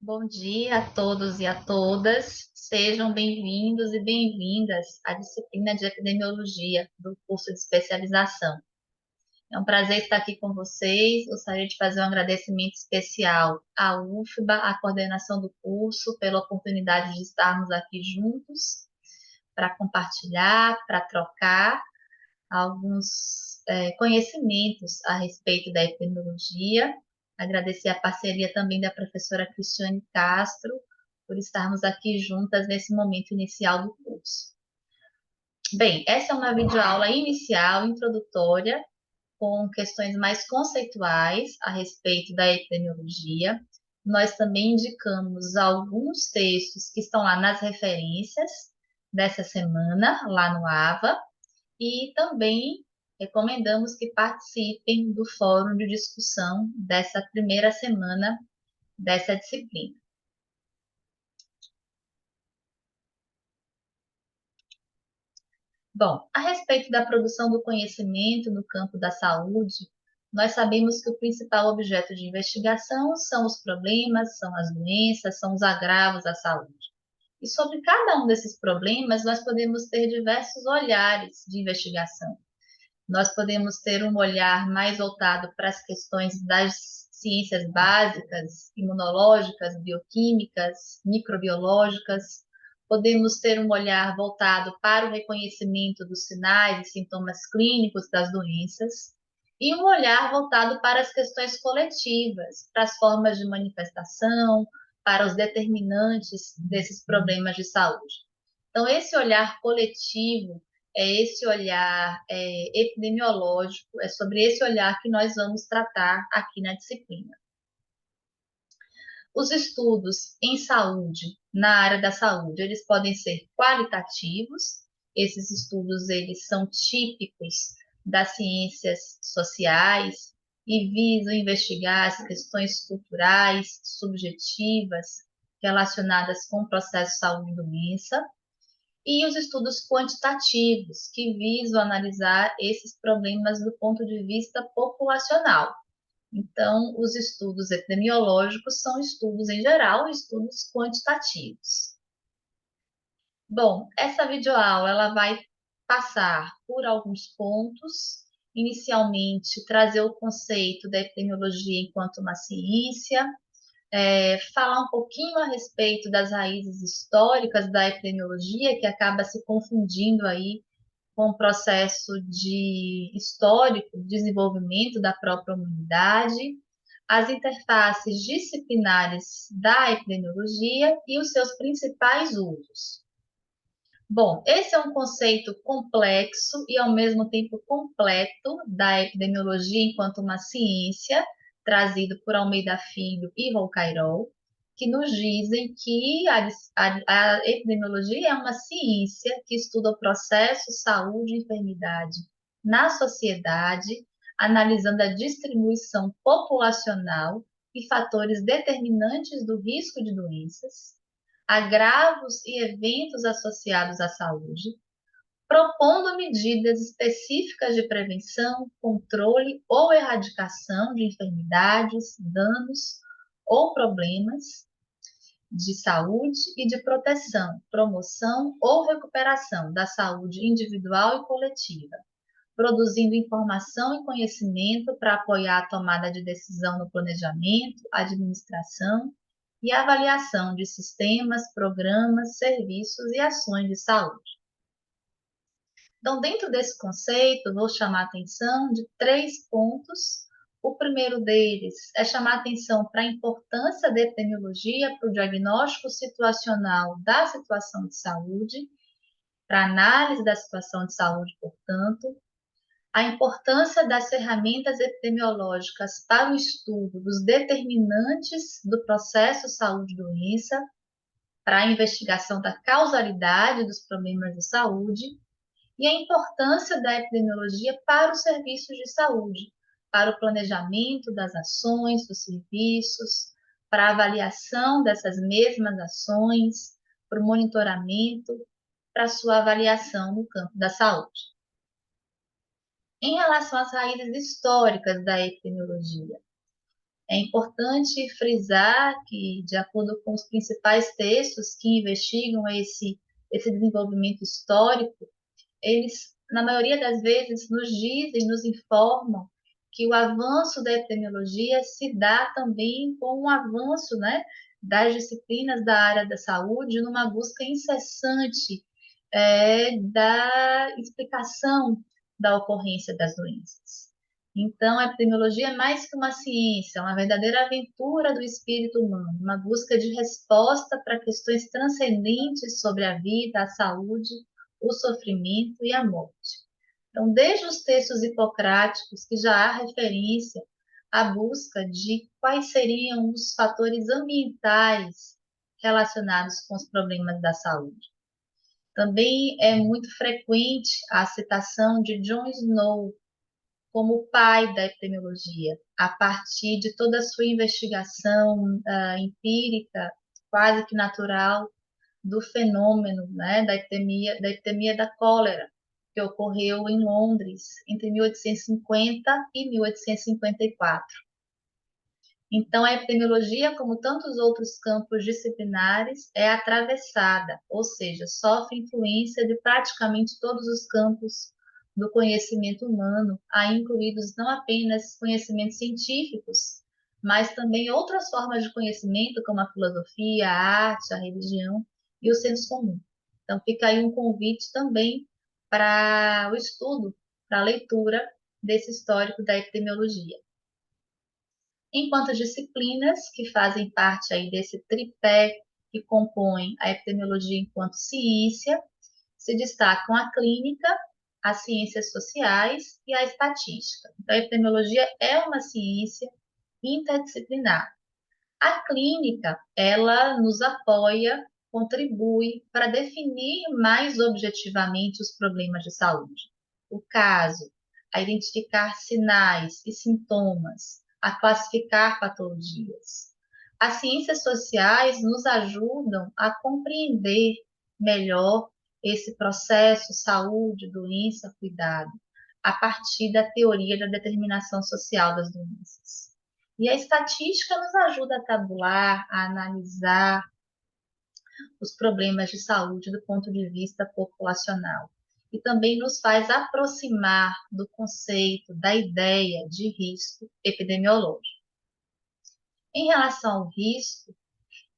Bom dia a todos e a todas. Sejam bem-vindos e bem-vindas à disciplina de epidemiologia do curso de especialização. É um prazer estar aqui com vocês. Gostaria de fazer um agradecimento especial à UFBA, à coordenação do curso, pela oportunidade de estarmos aqui juntos para compartilhar, para trocar alguns conhecimentos a respeito da epidemiologia. Agradecer a parceria também da professora Cristiane Castro por estarmos aqui juntas nesse momento inicial do curso. Bem, essa é uma videoaula inicial, introdutória, com questões mais conceituais a respeito da epidemiologia. Nós também indicamos alguns textos que estão lá nas referências dessa semana, lá no AVA, e também recomendamos que participem do fórum de discussão dessa primeira semana dessa disciplina. Bom, a respeito da produção do conhecimento no campo da saúde, nós sabemos que o principal objeto de investigação são os problemas, são as doenças, são os agravos à saúde. E sobre cada um desses problemas, nós podemos ter diversos olhares de investigação. Nós podemos ter um olhar mais voltado para as questões das ciências básicas, imunológicas, bioquímicas, microbiológicas. Podemos ter um olhar voltado para o reconhecimento dos sinais e sintomas clínicos das doenças. E um olhar voltado para as questões coletivas, para as formas de manifestação, para os determinantes desses problemas de saúde. Então, esse olhar coletivo é esse olhar epidemiológico, é sobre esse olhar que nós vamos tratar aqui na disciplina. Os estudos em saúde, na área da saúde, eles podem ser qualitativos, esses estudos eles são típicos das ciências sociais e visam investigar as questões culturais, subjetivas, relacionadas com o processo de saúde e doença, e os estudos quantitativos, que visam analisar esses problemas do ponto de vista populacional. Então, os estudos epidemiológicos são estudos, em geral, estudos quantitativos. Bom, essa videoaula ela vai passar por alguns pontos. Inicialmente, trazer o conceito da epidemiologia enquanto uma ciência, falar um pouquinho a respeito das raízes históricas da epidemiologia, que acaba se confundindo aí com o processo de histórico de desenvolvimento da própria humanidade, as interfaces disciplinares da epidemiologia e os seus principais usos. Bom, esse é um conceito complexo e ao mesmo tempo completo da epidemiologia enquanto uma ciência, trazido por Almeida Filho e Roucayrol, que nos dizem que a epidemiologia é uma ciência que estuda o processo, saúde e enfermidade na sociedade, analisando a distribuição populacional e fatores determinantes do risco de doenças, agravos e eventos associados à saúde, propondo medidas específicas de prevenção, controle ou erradicação de enfermidades, danos ou problemas de saúde e de proteção, promoção ou recuperação da saúde individual e coletiva, produzindo informação e conhecimento para apoiar a tomada de decisão no planejamento, administração e avaliação de sistemas, programas, serviços e ações de saúde. Então, dentro desse conceito, vou chamar a atenção de 3 pontos. O primeiro deles é chamar a atenção para a importância da epidemiologia para o diagnóstico situacional da situação de saúde, para a análise da situação de saúde, portanto, a importância das ferramentas epidemiológicas para o estudo dos determinantes do processo saúde-doença, para a investigação da causalidade dos problemas de saúde, e a importância da epidemiologia para os serviços de saúde, para o planejamento das ações, dos serviços, para a avaliação dessas mesmas ações, para o monitoramento, para a sua avaliação no campo da saúde. Em relação às raízes históricas da epidemiologia, É importante frisar que, de acordo com os principais textos que investigam esse desenvolvimento histórico, eles, na maioria das vezes, nos dizem, nos informam que o avanço da epidemiologia se dá também com o avanço, né, das disciplinas da área da saúde, numa busca incessante da explicação da ocorrência das doenças. Então, a epidemiologia é mais que uma ciência, é uma verdadeira aventura do espírito humano, uma busca de resposta para questões transcendentes sobre a vida, a saúde, o sofrimento e a morte. Então, desde os textos hipocráticos, que já há referência à busca de quais seriam os fatores ambientais relacionados com os problemas da saúde. Também é muito frequente a citação de John Snow como o pai da epidemiologia, a partir de toda a sua investigação empírica, quase que natural, do fenômeno, né, da epidemia da cólera, que ocorreu em Londres entre 1850 e 1854. Então, a epidemiologia, como tantos outros campos disciplinares, é atravessada, ou seja, sofre influência de praticamente todos os campos do conhecimento humano, aí incluídos não apenas conhecimentos científicos, mas também outras formas de conhecimento, como a filosofia, a arte, a religião e o senso comum. Então, fica aí um convite também para o estudo, para a leitura desse histórico da epidemiologia. Enquanto as disciplinas que fazem parte aí desse tripé que compõe a epidemiologia enquanto ciência, se destacam a clínica, as ciências sociais e a estatística. Então, a epidemiologia é uma ciência interdisciplinar. A clínica, ela nos apoia, contribui para definir mais objetivamente os problemas de saúde. O caso, a identificar sinais e sintomas, a classificar patologias. As ciências sociais nos ajudam a compreender melhor esse processo, saúde, doença, cuidado, a partir da teoria da determinação social das doenças. E a estatística nos ajuda a tabular, a analisar os problemas de saúde do ponto de vista populacional. E também nos faz aproximar do conceito, da ideia de risco epidemiológico. Em relação ao risco,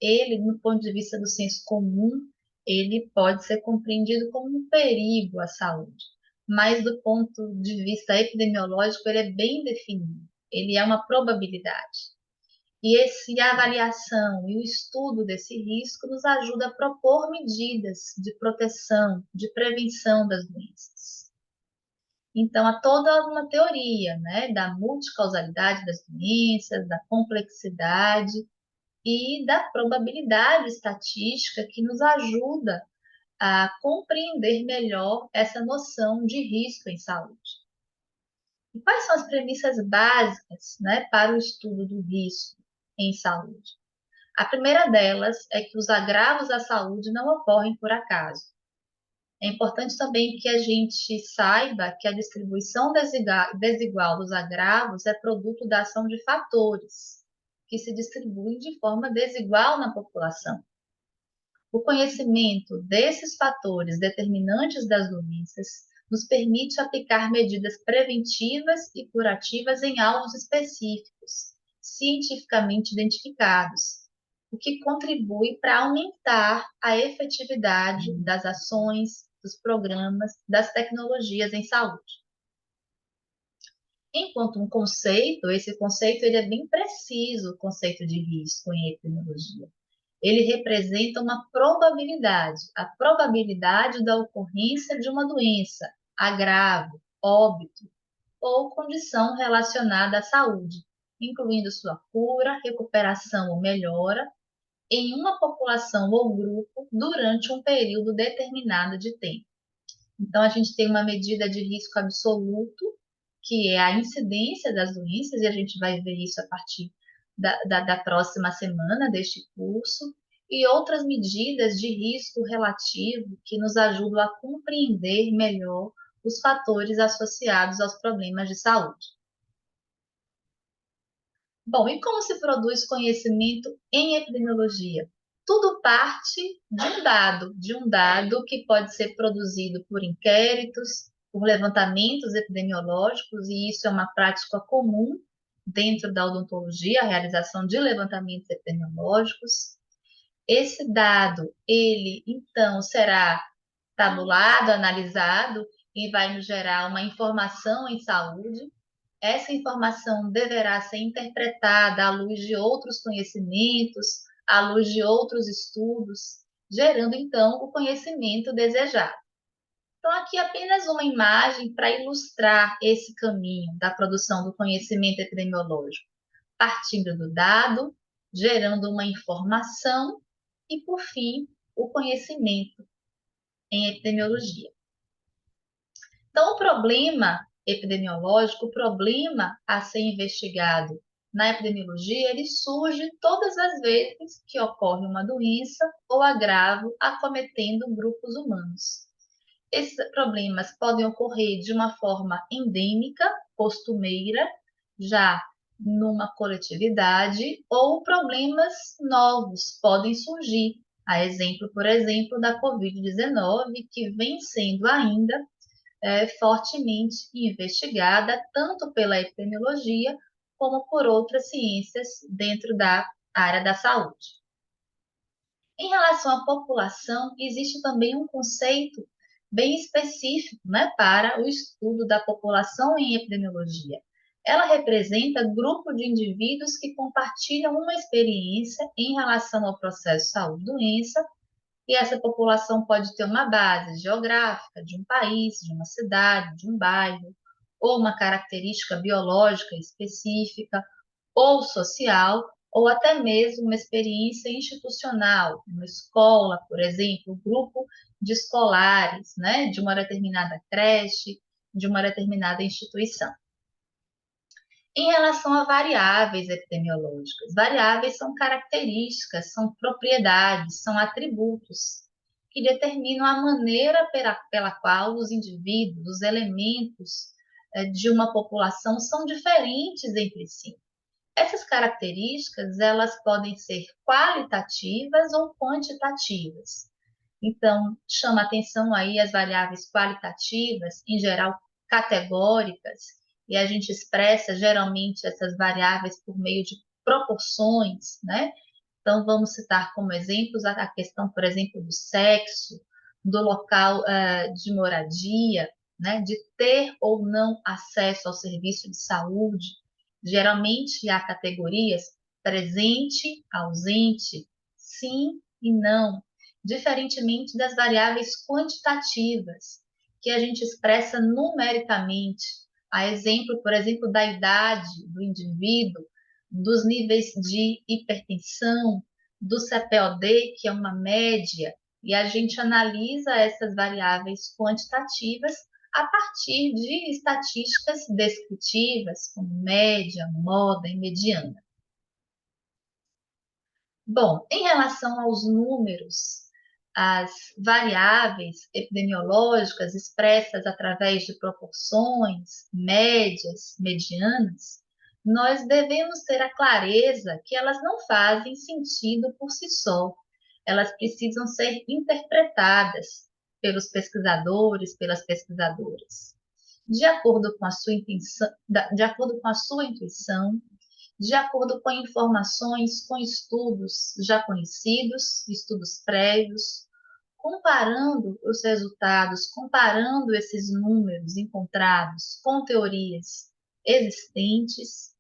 ele, no ponto de vista do senso comum, ele pode ser compreendido como um perigo à saúde, mas do ponto de vista epidemiológico, ele é bem definido, ele é uma probabilidade. E a avaliação e o estudo desse risco nos ajuda a propor medidas de proteção, de prevenção das doenças. Então, há toda uma teoria, né, da multicausalidade das doenças, da complexidade e da probabilidade estatística que nos ajuda a compreender melhor essa noção de risco em saúde. E quais são as premissas básicas, né, para o estudo do risco em saúde? A primeira delas é que os agravos à saúde não ocorrem por acaso. É importante também que a gente saiba que a distribuição desigual dos agravos é produto da ação de fatores que se distribuem de forma desigual na população. O conhecimento desses fatores determinantes das doenças nos permite aplicar medidas preventivas e curativas em alvos específicos, cientificamente identificados, o que contribui para aumentar a efetividade das ações, dos programas, das tecnologias em saúde. Enquanto um conceito, esse conceito ele é bem preciso, o conceito de risco em epidemiologia. Ele representa uma probabilidade, a probabilidade da ocorrência de uma doença, agravo, óbito ou condição relacionada à saúde, incluindo sua cura, recuperação ou melhora em uma população ou grupo durante um período determinado de tempo. Então, a gente tem uma medida de risco absoluto, que é a incidência das doenças, e a gente vai ver isso a partir da próxima semana deste curso, e outras medidas de risco relativo que nos ajudam a compreender melhor os fatores associados aos problemas de saúde. Bom, e como se produz conhecimento em epidemiologia? Tudo parte de um dado que pode ser produzido por inquéritos, por levantamentos epidemiológicos, e isso é uma prática comum dentro da odontologia, a realização de levantamentos epidemiológicos. Esse dado, ele então será tabulado, analisado e vai nos gerar uma informação em saúde. Essa informação deverá ser interpretada à luz de outros conhecimentos, à luz de outros estudos, gerando então o conhecimento desejado. Então, aqui apenas uma imagem para ilustrar esse caminho da produção do conhecimento epidemiológico, partindo do dado, gerando uma informação e, por fim, o conhecimento em epidemiologia. Então, o problema epidemiológico, o problema a ser investigado na epidemiologia, ele surge todas as vezes que ocorre uma doença ou agravo acometendo grupos humanos. Esses problemas podem ocorrer de uma forma endêmica, costumeira, já numa coletividade, ou problemas novos podem surgir. A exemplo, por exemplo, da Covid-19, que vem sendo ainda fortemente investigada, tanto pela epidemiologia como por outras ciências dentro da área da saúde. Em relação à população, existe também um conceito bem específico, né, para o estudo da população em epidemiologia. Ela representa grupo de indivíduos que compartilham uma experiência em relação ao processo saúde-doença, e essa população pode ter uma base geográfica de um país, de uma cidade, de um bairro, ou uma característica biológica específica, ou social, ou até mesmo uma experiência institucional, uma escola, por exemplo, um grupo de escolares, né, de uma determinada creche, de uma determinada instituição. Em relação a variáveis epidemiológicas, variáveis são características, são propriedades, são atributos que determinam a maneira pela qual os indivíduos, os elementos de uma população são diferentes entre si. Essas características, elas podem ser qualitativas ou quantitativas. Então, chama atenção aí as variáveis qualitativas, em geral categóricas, e a gente expressa geralmente essas variáveis por meio de proporções, né? Então, vamos citar como exemplos a questão, por exemplo, do sexo, do local de moradia, né? De ter ou não acesso ao serviço de saúde. Geralmente há categorias presente, ausente, sim e não, diferentemente das variáveis quantitativas, que a gente expressa numericamente, a exemplo, por exemplo, da idade do indivíduo, dos níveis de hipertensão, do CPOD, que é uma média, e a gente analisa essas variáveis quantitativas a partir de estatísticas descritivas, como média, moda e mediana. Bom, em relação aos números, as variáveis epidemiológicas expressas através de proporções, médias, medianas, nós devemos ter a clareza que elas não fazem sentido por si só. Elas precisam ser interpretadas pelos pesquisadores, pelas pesquisadoras, de acordo com a sua intenção, de acordo com a sua intuição, de acordo com informações, com estudos já conhecidos, estudos prévios, comparando os resultados, comparando esses números encontrados com teorias existentes,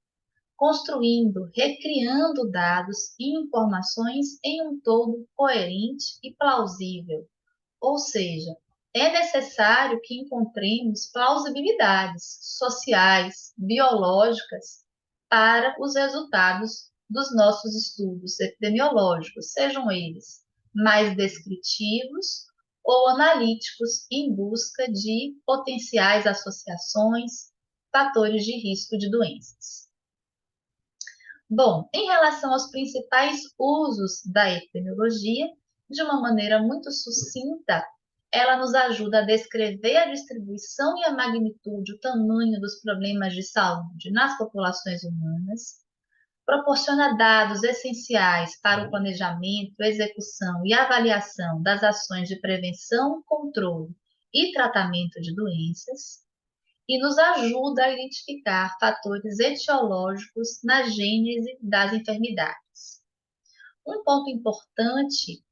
construindo, recriando dados e informações em um todo coerente e plausível. Ou seja, é necessário que encontremos plausibilidades sociais, biológicas, para os resultados dos nossos estudos epidemiológicos, sejam eles mais descritivos ou analíticos em busca de potenciais associações, fatores de risco de doenças. Bom, em relação aos principais usos da epidemiologia, de uma maneira muito sucinta, ela nos ajuda a descrever a distribuição e a magnitude, o tamanho dos problemas de saúde nas populações humanas, proporciona dados essenciais para o planejamento, execução e avaliação das ações de prevenção, controle e tratamento de doenças, e nos ajuda a identificar fatores etiológicos na gênese das enfermidades. Um ponto importante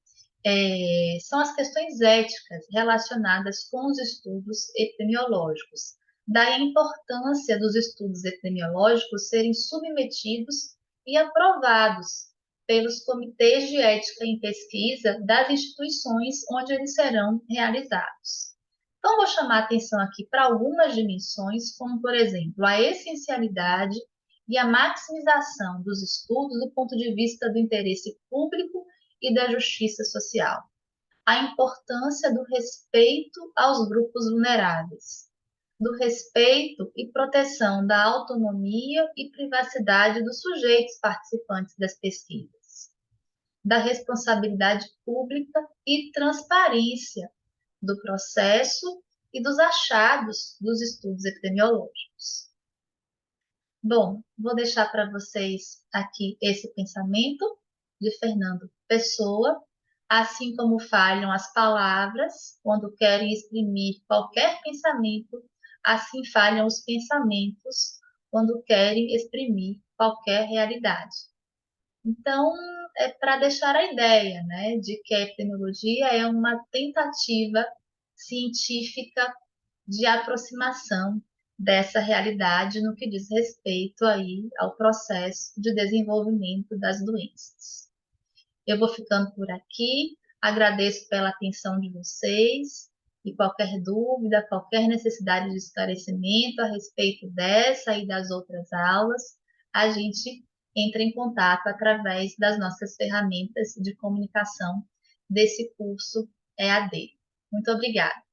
são as questões éticas relacionadas com os estudos epidemiológicos. Daí a importância dos estudos epidemiológicos serem submetidos e aprovados pelos comitês de ética em pesquisa das instituições onde eles serão realizados. Então, vou chamar a atenção aqui para algumas dimensões, como, por exemplo, a essencialidade e a maximização dos estudos do ponto de vista do interesse público e da justiça social. A importância do respeito aos grupos vulneráveis, do respeito e proteção da autonomia e privacidade dos sujeitos participantes das pesquisas, da responsabilidade pública e transparência do processo e dos achados dos estudos epidemiológicos. Bom, vou deixar para vocês aqui esse pensamento de Fernando Pessoa, assim como falham as palavras quando querem exprimir qualquer pensamento, assim falham os pensamentos quando querem exprimir qualquer realidade. Então, é para deixar a ideia, né, de que a epidemiologia é uma tentativa científica de aproximação dessa realidade no que diz respeito aí ao processo de desenvolvimento das doenças. Eu vou ficando por aqui, agradeço pela atenção de vocês e qualquer dúvida, qualquer necessidade de esclarecimento a respeito dessa e das outras aulas, a gente entra em contato através das nossas ferramentas de comunicação desse curso EAD. Muito obrigada.